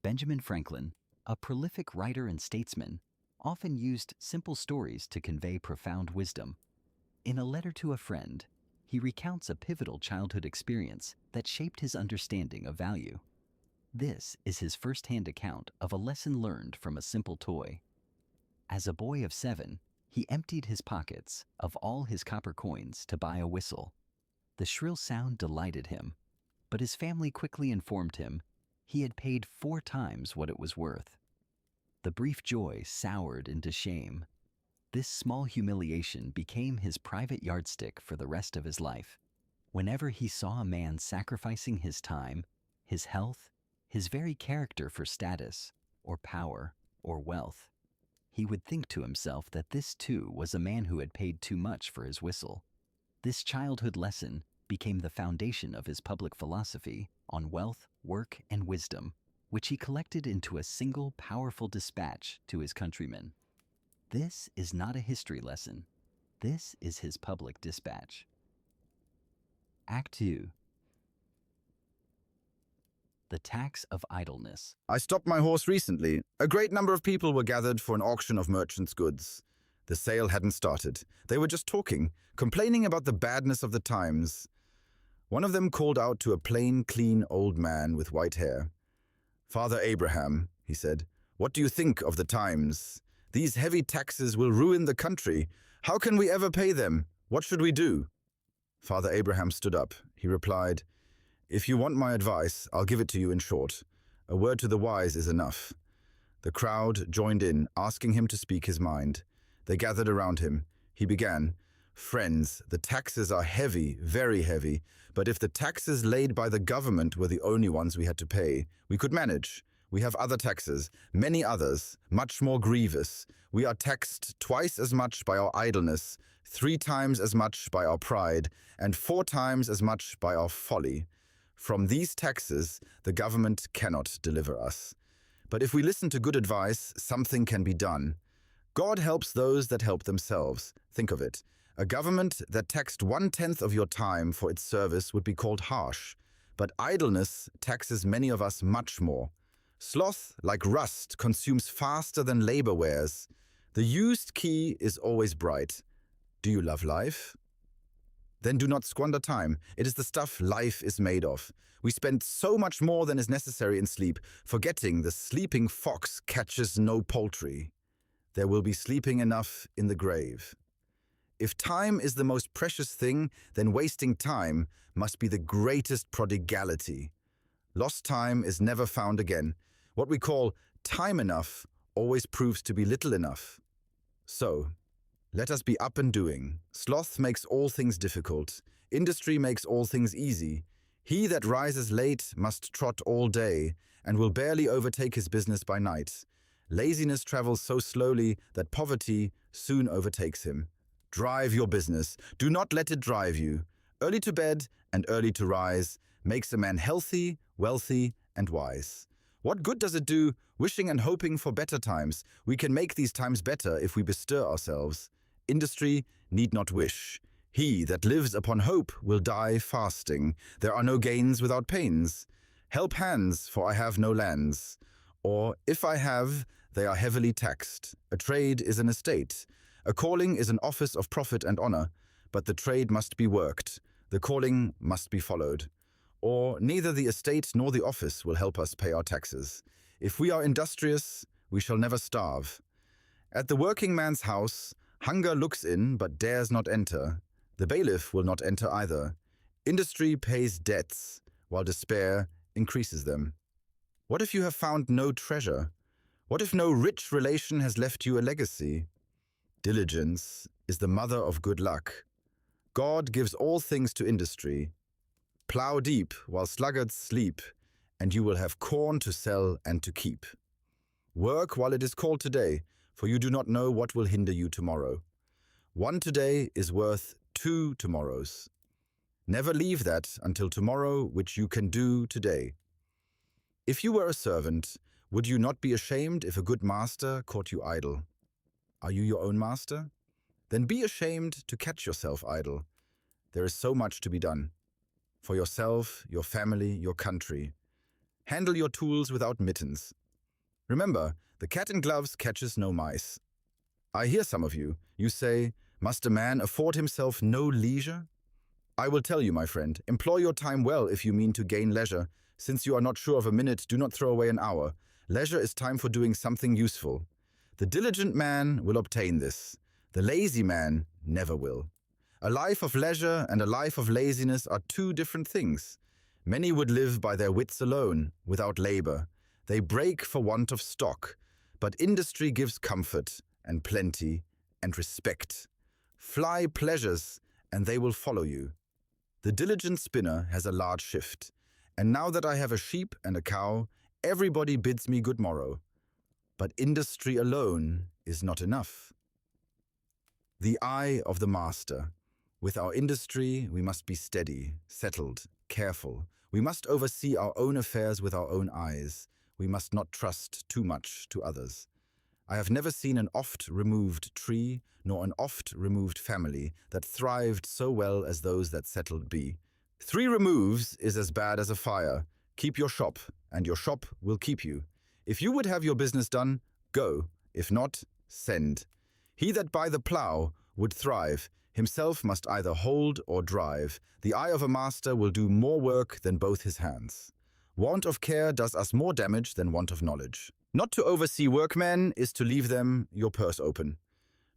Benjamin Franklin, a prolific writer and statesman, often used simple stories to convey profound wisdom. In a letter to a friend, he recounts a pivotal childhood experience that shaped his understanding of value. This is his first-hand account of a lesson learned from a simple toy. As a boy of 7, he emptied his pockets of all his copper coins to buy a whistle. The shrill sound delighted him, but his family quickly informed him he had paid 4 times what it was worth. The brief joy soured into shame. This small humiliation became his private yardstick for the rest of his life. Whenever he saw a man sacrificing his time, his health, his very character for status, or power, or wealth, he would think to himself that this too was a man who had paid too much for his whistle. This childhood lesson became the foundation of his public philosophy on wealth, work, and wisdom, which he collected into a single powerful dispatch to his countrymen. This is not a history lesson. This is his public dispatch. Act 2. The Tax of Idleness. I stopped my horse recently. A great number of people were gathered for an auction of merchants' goods. The sale hadn't started. They were just talking, complaining about the badness of the times. One of them called out to a plain, clean old man with white hair. "Father Abraham," he said, "what do you think of the times? These heavy taxes will ruin the country. How can we ever pay them? What should we do?" Father Abraham stood up. He replied, "If you want my advice, I'll give it to you in short. A word to the wise is enough." The crowd joined in, asking him to speak his mind. They gathered around him. He began, "Friends, the taxes are heavy, very heavy, but if the taxes laid by the government were the only ones we had to pay, we could manage. We have other taxes, many others, much more grievous. We are taxed twice as much by our idleness, 3 times as much by our pride, and 4 times as much by our folly. From these taxes, the government cannot deliver us. But if we listen to good advice, something can be done. God helps those that help themselves. Think of it. A government that taxed 1/10 of your time for its service would be called harsh, but idleness taxes many of us much more. Sloth, like rust, consumes faster than labor wears. The used key is always bright. Do you love life? Then do not squander time. It is the stuff life is made of. We spend so much more than is necessary in sleep, forgetting the sleeping fox catches no poultry. There will be sleeping enough in the grave. If time is the most precious thing, then wasting time must be the greatest prodigality. Lost time is never found again. What we call time enough always proves to be little enough. So, let us be up and doing. Sloth makes all things difficult. Industry makes all things easy. He that rises late must trot all day, and will barely overtake his business by night. Laziness travels so slowly that poverty soon overtakes him. Drive your business. Do not let it drive you. Early to bed and early to rise makes a man healthy, wealthy, and wise. What good does it do, wishing and hoping for better times? We can make these times better if we bestir ourselves. Industry need not wish. He that lives upon hope will die fasting. There are no gains without pains. Help hands, for I have no lands. Or, if I have, they are heavily taxed. A trade is an estate. A calling is an office of profit and honor. But the trade must be worked. The calling must be followed. Or neither the estate nor the office will help us pay our taxes. If we are industrious, we shall never starve. At the working man's house, hunger looks in but dares not enter. The bailiff will not enter either. Industry pays debts, while despair increases them. What if you have found no treasure? What if no rich relation has left you a legacy? Diligence is the mother of good luck. God gives all things to industry. Plow deep while sluggards sleep, and you will have corn to sell and to keep. Work while it is called today, for you do not know what will hinder you tomorrow. 1 today is worth 2 tomorrows. Never leave that until tomorrow which you can do today. If you were a servant, would you not be ashamed if a good master caught you idle? Are you your own master? Then be ashamed to catch yourself idle. There is so much to be done. For yourself, your family, your country. Handle your tools without mittens. Remember, the cat in gloves catches no mice. I hear some of you. You say, must a man afford himself no leisure? I will tell you, my friend, employ your time well if you mean to gain leisure. Since you are not sure of a minute, do not throw away an hour. Leisure is time for doing something useful. The diligent man will obtain this. The lazy man never will. A life of leisure and a life of laziness are two different things. Many would live by their wits alone, without labor. They break for want of stock. But industry gives comfort and plenty and respect. Fly pleasures, and they will follow you. The diligent spinner has a large shift. And now that I have a sheep and a cow, everybody bids me good morrow. But industry alone is not enough. The eye of the master. With our industry, we must be steady, settled, careful. We must oversee our own affairs with our own eyes. We must not trust too much to others. I have never seen an oft-removed tree, nor an oft-removed family that thrived so well as those that settled be. 3 removes is as bad as a fire. Keep your shop, and your shop will keep you. If you would have your business done, go. If not, send. He that by the plough would thrive, himself must either hold or drive. The eye of a master will do more work than both his hands. Want of care does us more damage than want of knowledge. Not to oversee workmen is to leave them your purse open.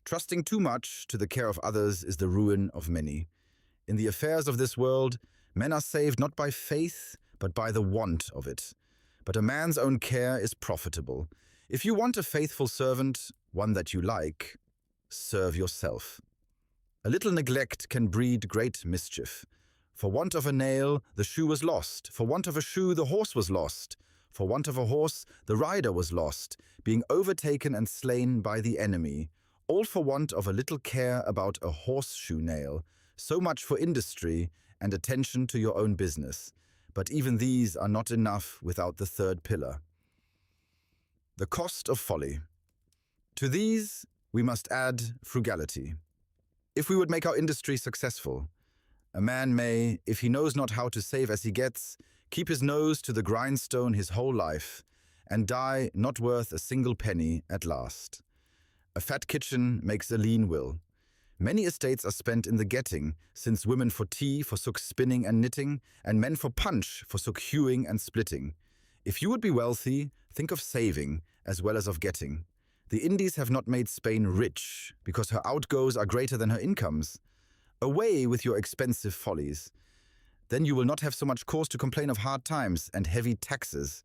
Trusting too much to the care of others is the ruin of many. In the affairs of this world, men are saved not by faith, but by the want of it. But a man's own care is profitable. If you want a faithful servant, one that you like, serve yourself. A little neglect can breed great mischief. For want of a nail, the shoe was lost. For want of a shoe, the horse was lost. For want of a horse, the rider was lost, being overtaken and slain by the enemy. All for want of a little care about a horseshoe nail. So much for industry and attention to your own business. But even these are not enough without the third pillar. The cost of folly. To these, we must add frugality. If we would make our industry successful, a man may, if he knows not how to save as he gets, keep his nose to the grindstone his whole life, and die not worth a single penny at last. A fat kitchen makes a lean will. Many estates are spent in the getting, since women for tea forsook spinning and knitting, and men for punch forsook hewing and splitting. If you would be wealthy, think of saving as well as of getting. The Indies have not made Spain rich, because her outgoes are greater than her incomes. Away with your expensive follies. Then you will not have so much cause to complain of hard times and heavy taxes.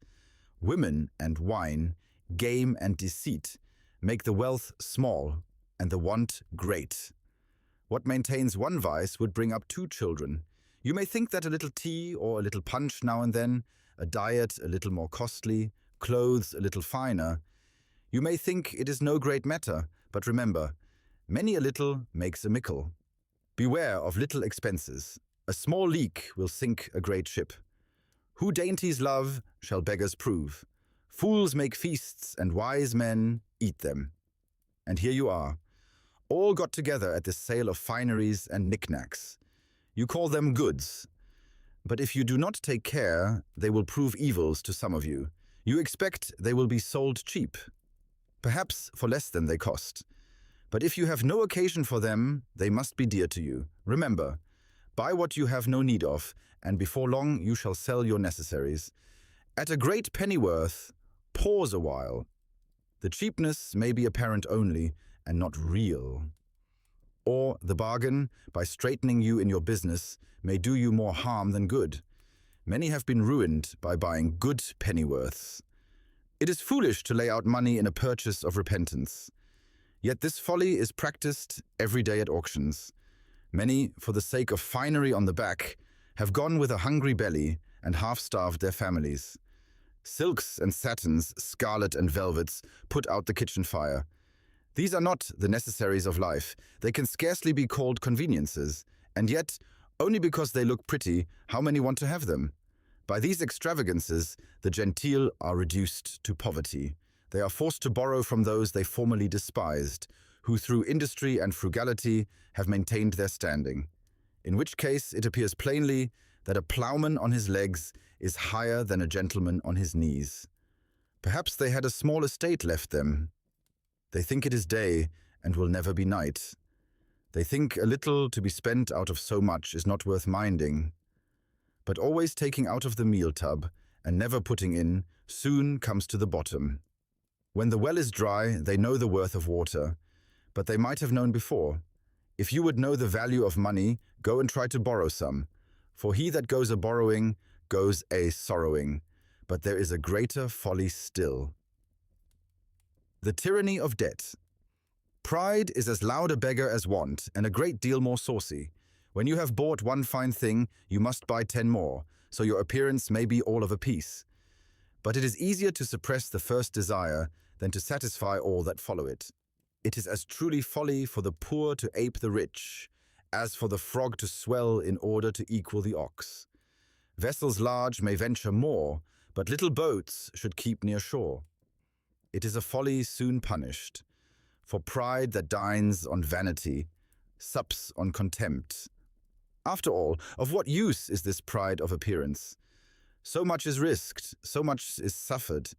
Women and wine, game and deceit, make the wealth small and the want great. What maintains one vice would bring up 2 children. You may think that a little tea or a little punch now and then, a diet a little more costly, clothes a little finer. You may think it is no great matter, but remember, many a little makes a mickle. Beware of little expenses. A small leak will sink a great ship. Who dainties love shall beggars prove. Fools make feasts and wise men eat them. And here you are, all got together at this sale of fineries and knickknacks. You call them goods. But if you do not take care, they will prove evils to some of you. You expect they will be sold cheap, perhaps for less than they cost. But if you have no occasion for them, they must be dear to you. Remember, buy what you have no need of, and before long you shall sell your necessaries. At a great pennyworth, pause a while. The cheapness may be apparent only, and not real. Or the bargain, by straightening you in your business, may do you more harm than good. Many have been ruined by buying good pennyworths. It is foolish to lay out money in a purchase of repentance. Yet this folly is practiced every day at auctions. Many, for the sake of finery on the back, have gone with a hungry belly and half-starved their families. Silks and satins, scarlet and velvets put out the kitchen fire. These are not the necessaries of life. They can scarcely be called conveniences. And yet, only because they look pretty, how many want to have them? By these extravagances, the genteel are reduced to poverty. They are forced to borrow from those they formerly despised, who through industry and frugality have maintained their standing. In which case it appears plainly that a ploughman on his legs is higher than a gentleman on his knees. Perhaps they had a small estate left them. They think it is day and will never be night. They think a little to be spent out of so much is not worth minding. But always taking out of the meal tub and never putting in soon comes to the bottom. When the well is dry, they know the worth of water, but they might have known before. If you would know the value of money, go and try to borrow some. For he that goes a-borrowing goes a-sorrowing, but there is a greater folly still. The tyranny of debt. Pride is as loud a beggar as want, and a great deal more saucy. When you have bought one fine thing, you must buy 10 more, so your appearance may be all of a piece. But it is easier to suppress the first desire than to satisfy all that follow it. It is as truly folly for the poor to ape the rich, as for the frog to swell in order to equal the ox. Vessels large may venture more, but little boats should keep near shore. It is a folly soon punished, for pride that dines on vanity, sups on contempt. After all, of what use is this pride of appearance? So much is risked, so much is suffered.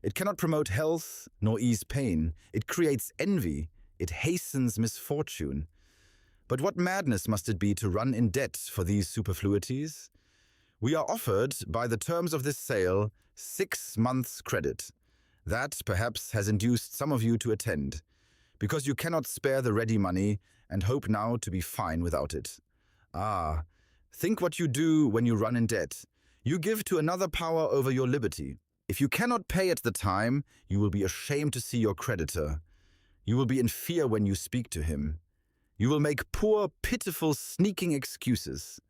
It cannot promote health, nor ease pain. It creates envy. It hastens misfortune. But what madness must it be to run in debt for these superfluities? We are offered, by the terms of this sale, 6 months' credit. That, perhaps, has induced some of you to attend, because you cannot spare the ready money and hope now to be fine without it. Ah, think what you do when you run in debt. You give to another power over your liberty. If you cannot pay at the time, you will be ashamed to see your creditor. You will be in fear when you speak to him. You will make poor, pitiful, sneaking excuses.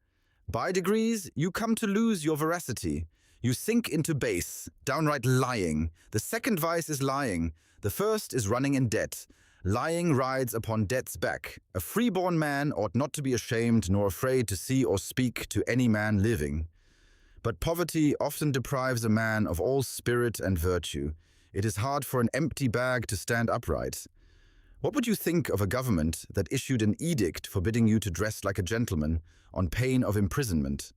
By degrees, you come to lose your veracity. You sink into base, downright lying. The second vice is lying. The first is running in debt. Lying rides upon debt's back. A freeborn man ought not to be ashamed nor afraid to see or speak to any man living. But poverty often deprives a man of all spirit and virtue. It is hard for an empty bag to stand upright. What would you think of a government that issued an edict forbidding you to dress like a gentleman on pain of imprisonment?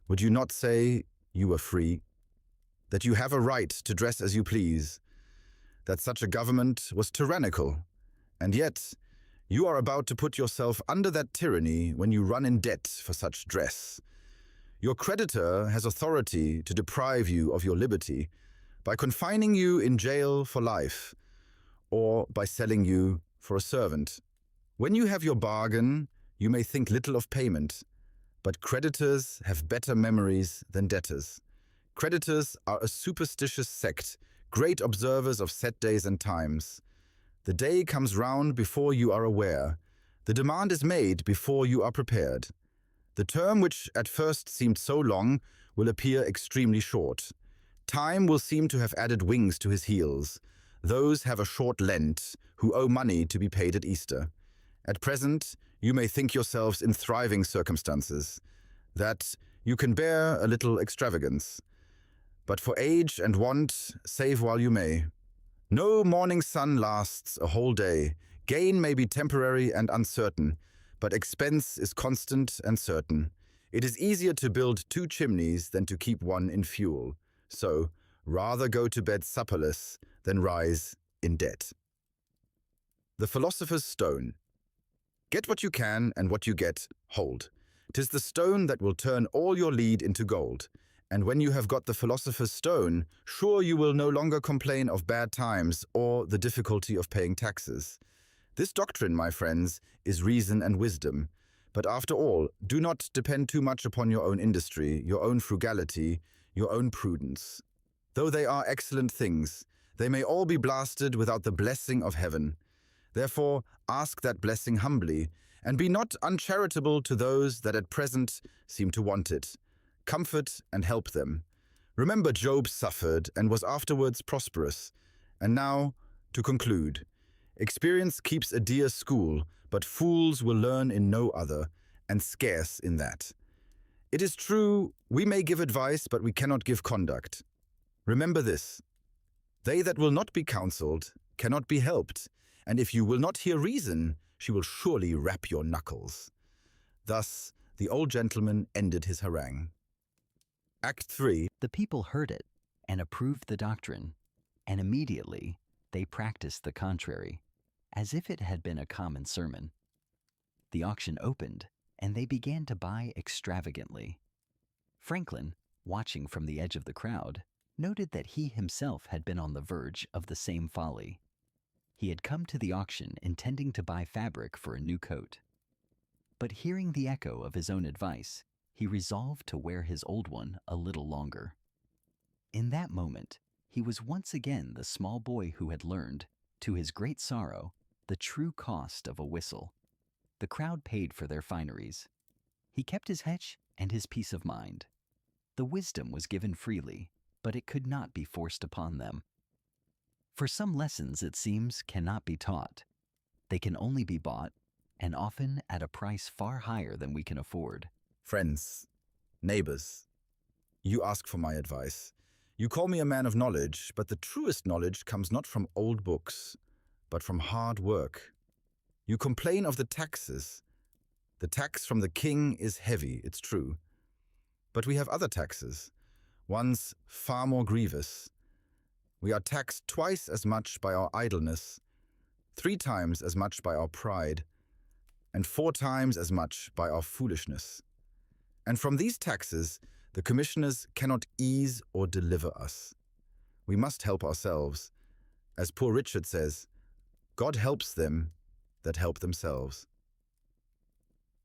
Would you not say you were free? That you have a right to dress as you please? That such a government was tyrannical? And yet, you are about to put yourself under that tyranny when you run in debt for such dress. Your creditor has authority to deprive you of your liberty by confining you in jail for life, or by selling you for a servant. When you have your bargain, you may think little of payment, but creditors have better memories than debtors. Creditors are a superstitious sect, great observers of set days and times. The day comes round before you are aware. The demand is made before you are prepared. The term which at first seemed so long will appear extremely short. Time will seem to have added wings to his heels. Those have a short Lent who owe money to be paid at Easter. At present, you may think yourselves in thriving circumstances, that you can bear a little extravagance. But for age and want, save while you may. No morning sun lasts a whole day. Gain may be temporary and uncertain, but expense is constant and certain. It is easier to build 2 chimneys than to keep one in fuel. So, rather go to bed supperless than rise in debt. The Philosopher's Stone. Get what you can, and what you get, hold. 'Tis the stone that will turn all your lead into gold. And when you have got the Philosopher's Stone, sure you will no longer complain of bad times or the difficulty of paying taxes. This doctrine, my friends, is reason and wisdom. But after all, do not depend too much upon your own industry, your own frugality, your own prudence. Though they are excellent things, they may all be blasted without the blessing of heaven. Therefore, ask that blessing humbly, and be not uncharitable to those that at present seem to want it. Comfort and help them. Remember Job suffered and was afterwards prosperous. And now, to conclude, experience keeps a dear school, but fools will learn in no other, and scarce in that. It is true, we may give advice, but we cannot give conduct. Remember this: they that will not be counselled cannot be helped, and if you will not hear reason, she will surely rap your knuckles. Thus, the old gentleman ended his harangue. Act 3. The people heard it and approved the doctrine, and immediately they practiced the contrary, as if it had been a common sermon. The auction opened, and they began to buy extravagantly. Franklin, watching from the edge of the crowd, noted that he himself had been on the verge of the same folly. He had come to the auction intending to buy fabric for a new coat. But hearing the echo of his own advice, he resolved to wear his old one a little longer. In that moment, he was once again the small boy who had learned, to his great sorrow, the true cost of a whistle. The crowd paid for their fineries. He kept his hedge and his peace of mind. The wisdom was given freely, but it could not be forced upon them. For some lessons, it seems, cannot be taught. They can only be bought, and often at a price far higher than we can afford. Friends, neighbors, you ask for my advice. You call me a man of knowledge, but the truest knowledge comes not from old books, but from hard work. You complain of the taxes. The tax from the king is heavy, it's true. But we have other taxes, ones far more grievous. We are taxed twice as much by our idleness, 3 times as much by our pride, and 4 times as much by our foolishness. And from these taxes, the commissioners cannot ease or deliver us. We must help ourselves. As poor Richard says, God helps them that help themselves.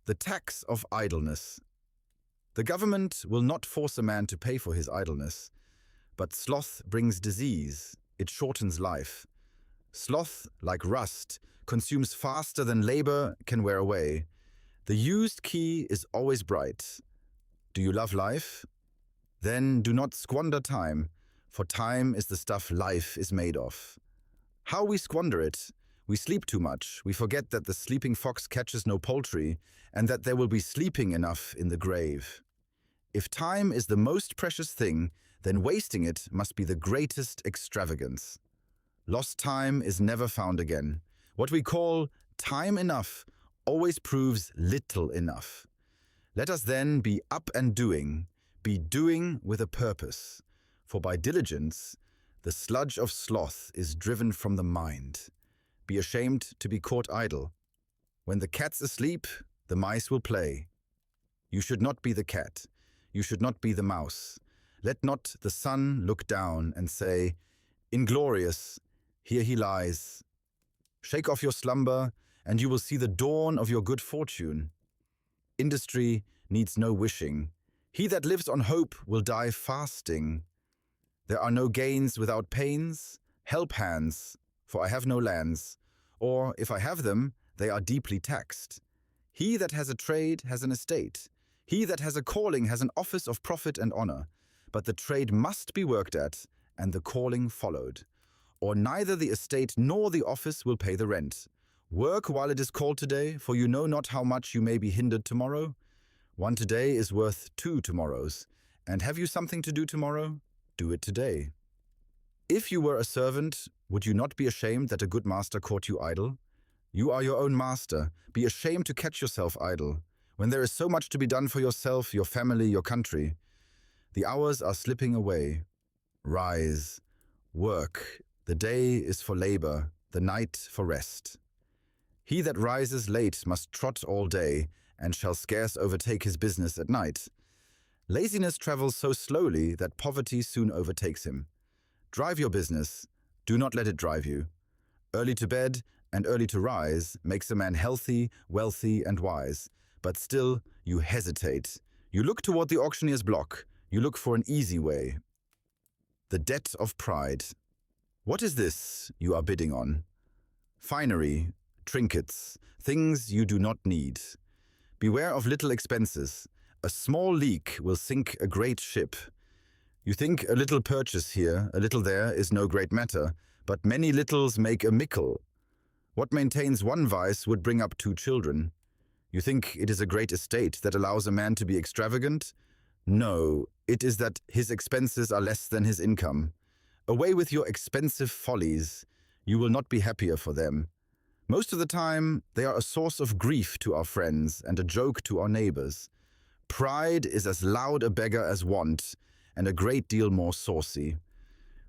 The tax of idleness. The government will not force a man to pay for his idleness, but sloth brings disease, it shortens life. Sloth, like rust, consumes faster than labor can wear away. The used key is always bright. Do you love life? Then do not squander time, for time is the stuff life is made of. How we squander it? We sleep too much, we forget that the sleeping fox catches no poultry, and that there will be sleeping enough in the grave. If time is the most precious thing, then wasting it must be the greatest extravagance. Lost time is never found again. What we call time enough always proves little enough. Let us then be up and doing, be doing with a purpose, for by diligence the sludge of sloth is driven from the mind. Be ashamed to be caught idle. When the cat's asleep, the mice will play. You should not be the cat. You should not be the mouse. Let not the sun look down and say, "Inglorious, here he lies." Shake off your slumber, and you will see the dawn of your good fortune. Industry needs no wishing. He that lives on hope will die fasting. There are no gains without pains. Help hands, for I have no lands. Or, if I have them, they are deeply taxed. He that has a trade has an estate. He that has a calling has an office of profit and honor. But the trade must be worked at, and the calling followed. Or neither the estate nor the office will pay the rent. Work while it is called today, for you know not how much you may be hindered tomorrow. One today is worth 2 tomorrows. And have you something to do tomorrow? Do it today. If you were a servant, would you not be ashamed that a good master caught you idle? You are your own master. Be ashamed to catch yourself idle, when there is so much to be done for yourself, your family, your country. The hours are slipping away. Rise. Work. The day is for labor, the night for rest. He that rises late must trot all day, and shall scarce overtake his business at night. Laziness travels so slowly that poverty soon overtakes him. Drive your business. Do not let it drive you. Early to bed and early to rise makes a man healthy, wealthy, and wise. But still, you hesitate. You look toward the auctioneer's block. You look for an easy way. The debt of pride. What is this you are bidding on? Finery, trinkets, things you do not need. Beware of little expenses. A small leak will sink a great ship. You think a little purchase here, a little there, is no great matter, but many littles make a mickle. What maintains one vice would bring up 2 children. You think it is a great estate that allows a man to be extravagant? No, it is that his expenses are less than his income. Away with your expensive follies. You will not be happier for them. Most of the time, they are a source of grief to our friends and a joke to our neighbors. Pride is as loud a beggar as want, and a great deal more saucy.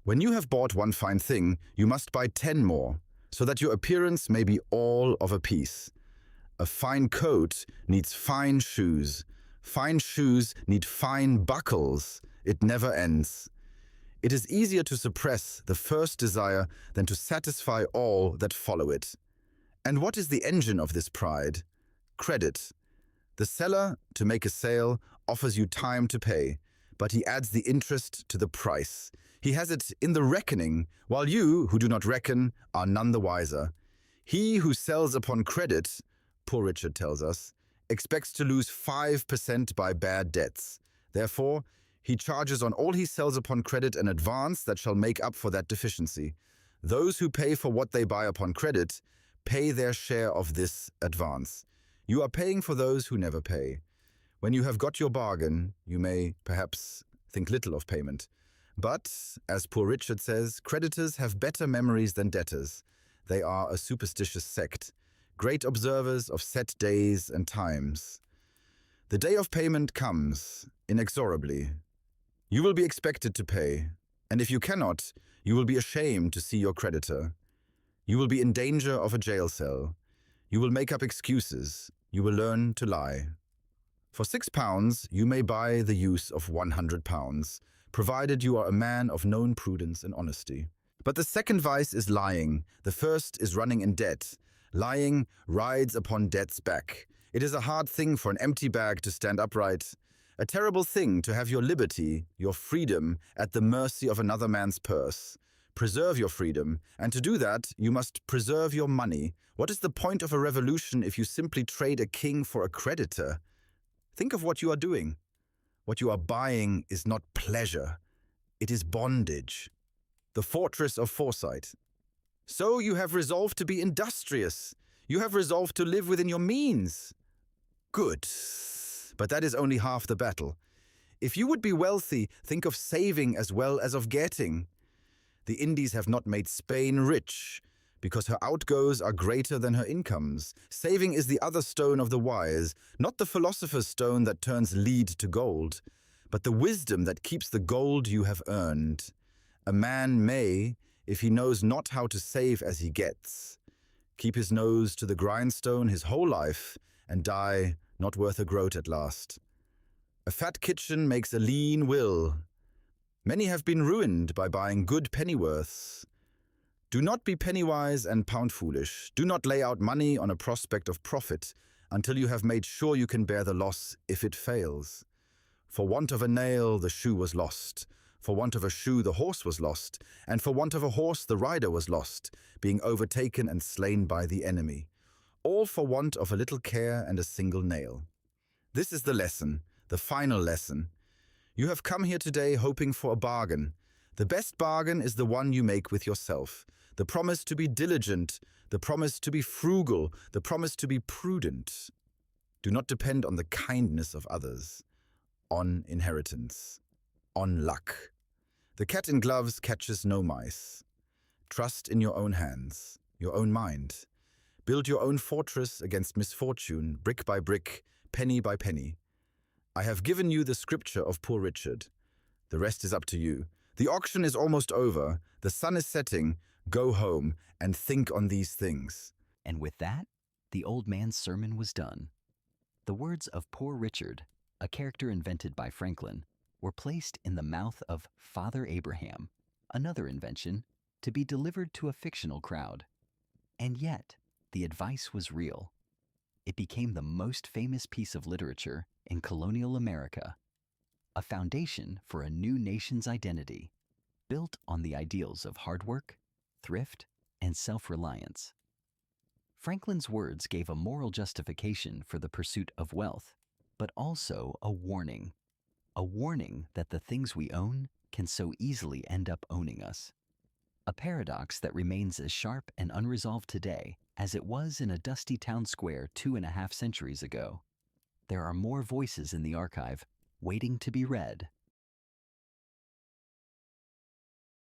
When you have bought one fine thing, you must buy 10 more, so that your appearance may be all of a piece. A fine coat needs fine shoes. Fine shoes need fine buckles. It never ends. It is easier to suppress the first desire than to satisfy all that follow it. And what is the engine of this pride? Credit. The seller, to make a sale, offers you time to pay, but he adds the interest to the price. He has it in the reckoning, while you, who do not reckon, are none the wiser. He who sells upon credit, Poor Richard tells us, expects to lose 5% by bad debts. Therefore, he charges on all he sells upon credit an advance that shall make up for that deficiency. Those who pay for what they buy upon credit pay their share of this advance. You are paying for those who never pay. When you have got your bargain, you may, perhaps, think little of payment. But, as Poor Richard says, creditors have better memories than debtors. They are a superstitious sect, great observers of set days and times. The day of payment comes, inexorably. You will be expected to pay, and if you cannot, you will be ashamed to see your creditor. You will be in danger of a jail cell. You will make up excuses. You will learn to lie. For £6, you may buy the use of £100, provided you are a man of known prudence and honesty. But the second vice is lying. The first is running in debt. Lying rides upon debt's back. It is a hard thing for an empty bag to stand upright. A terrible thing to have your liberty, your freedom, at the mercy of another man's purse. Preserve your freedom, and to do that, you must preserve your money. What is the point of a revolution if you simply trade a king for a creditor? Think of what you are doing. What you are buying is not pleasure. It is bondage. The fortress of foresight. So you have resolved to be industrious. You have resolved to live within your means. Good. But that is only half the battle. If you would be wealthy, think of saving as well as of getting. The Indies have not made Spain rich, because her outgoes are greater than her incomes. Saving is the other stone of the wise, not the philosopher's stone that turns lead to gold, but the wisdom that keeps the gold you have earned. A man may, if he knows not how to save as he gets, keep his nose to the grindstone his whole life and die not worth a groat at last. A fat kitchen makes a lean will. Many have been ruined by buying good pennyworths. Do not be pennywise and pound foolish. Do not lay out money on a prospect of profit until you have made sure you can bear the loss if it fails. For want of a nail, the shoe was lost. For want of a shoe, the horse was lost. And for want of a horse, the rider was lost, being overtaken and slain by the enemy. All for want of a little care and a single nail. This is the lesson, the final lesson. You have come here today hoping for a bargain. The best bargain is the one you make with yourself. The promise to be diligent, the promise to be frugal, the promise to be prudent. Do not depend on the kindness of others, on inheritance, on luck. The cat in gloves catches no mice. Trust in your own hands, your own mind. Build your own fortress against misfortune, brick by brick, penny by penny. I have given you the scripture of Poor Richard. The rest is up to you. The auction is almost over. The sun is setting. Go home and think on these things. And with that, the old man's sermon was done. The words of Poor Richard, a character invented by Franklin, were placed in the mouth of Father Abraham, another invention, to be delivered to a fictional crowd. And yet, the advice was real. It became the most famous piece of literature in colonial America, a foundation for a new nation's identity, built on the ideals of hard work, thrift, and self-reliance. Franklin's words gave a moral justification for the pursuit of wealth, but also a warning that the things we own can so easily end up owning us. A paradox that remains as sharp and unresolved today as it was in a dusty town square 2.5 centuries ago. There are more voices in the archive waiting to be read.